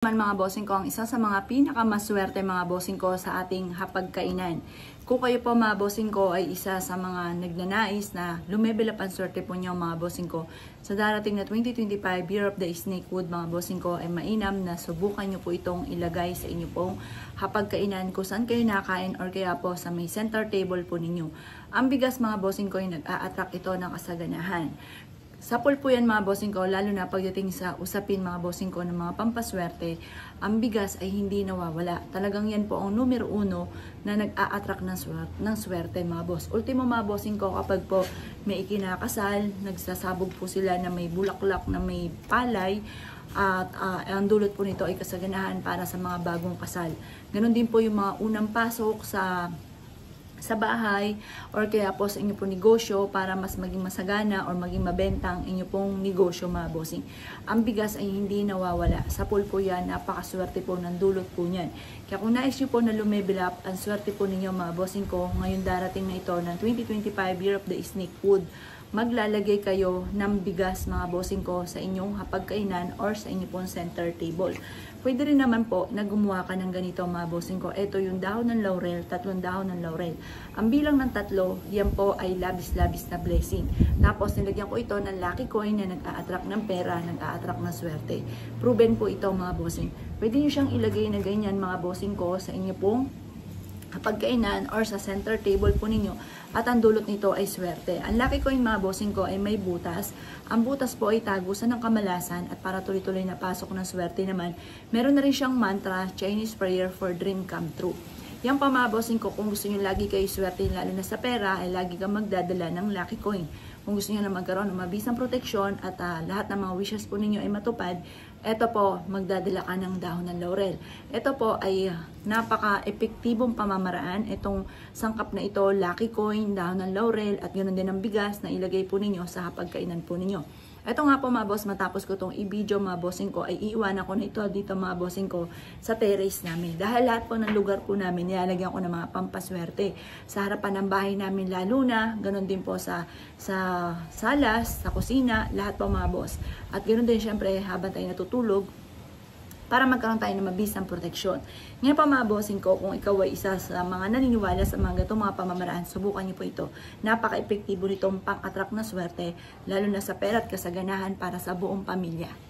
Mga bossing ko, ang isa sa mga pinakamaswerte mga bossing ko sa ating hapagkainan. Kung kayo po mga bossing ko ay isa sa mga nagnanais na lumebel up ang swerte po niyo mga bossing ko, sa darating na 2025 Year of the Snakewood mga bossing ko, ay mainam na subukan niyo po itong ilagay sa inyo pong hapagkainan kung saan kayo nakain or kaya po sa may center table po ninyo. Ang bigas mga bossing ko ay nag-a-attract ito ng kasaganahan. Sapol po yan mga bossing ko, lalo na pagdating sa usapin mga bossing ko ng mga pampaswerte, ang bigas ay hindi nawawala. Talagang yan po ang numero uno na nag-a-attract ng swerte mga boss. Ultimo mga bossing ko, kapag po may ikinakasal, nagsasabog po sila na may bulaklak, na may palay, at ang dulot po nito ay kasaganahan para sa mga bagong kasal. Ganon din po yung mga unang pasok sa bahay or kaya po sa inyo pong negosyo para mas maging masagana or maging mabentang inyo pong negosyo mga bossing. Ang bigas ay hindi nawawala. Sa pool po yan, napakaswerte po ng dulot po niyan. Kaya kung nais nyo po na lumevel up, ang swerte po ninyo mga bossing ko, ngayon darating na ito ng 2025 Year of the Snakewood, maglalagay kayo ng bigas mga bossing ko sa inyong hapagkainan or sa inyong pong center table. Pwede rin naman po na gumawa ka ng ganito mga bossing ko. Ito yung dahon ng laurel, 3 dahon ng laurel. Ang bilang ng 3, yan po ay labis-labis na blessing. Tapos nilagyan ko ito ng lucky coin na nag-a-attract ng pera, nag-a-attract ng swerte. Proven po ito mga bossing. Pwede nyo siyang ilagay na ganyan mga bossing ko sa inyo pong pagkainan or sa center table po ninyo at ang dulot nito ay swerte. Ang lucky coin mga bossing ko ay may butas. Ang butas po ay tagusan ng kamalasan at para tuloy-tuloy na pasok ng swerte naman, meron na rin siyang mantra, Chinese prayer for dream come true. Yan pa mga bossing ko, kung gusto nyo lagi kayo swerte lalo na sa pera, ay lagi kang magdadala ng lucky coin. Kung gusto nyo na magkaroon ng mabisang proteksyon at lahat ng mga wishes po ninyo ay matupad, ito po, magdadala ka ng dahon ng laurel. Ito po ay napaka-epektibong pamamaraan. Itong sangkap na ito, lucky coin, dahon ng laurel, at ganoon din ang bigas na ilagay po ninyo sa hapagkainan po ninyo. Ito nga po mga boss, matapos ko itong i-video mga bossing ko, ay iiwanan ko na ito dito mga bossing ko sa terrace namin. Dahil lahat po ng lugar po namin, nilalagyan ko ng mga pampaswerte. Sa harapan ng bahay namin lalo na, ganoon din po sa salas, sa kusina, lahat po mga boss. At ganoon din syempre habang tayo natutulog, para magkaroon tayo ng mabisang proteksyon. Ngayon pa mga bossing ko, kung ikaw ay isa sa mga naniniwala sa mga ganitong mga pamamaraan, subukan niyo po ito. Napaka-epektibo nitong pang-attract na swerte, lalo na sa pera at kasaganahan para sa buong pamilya.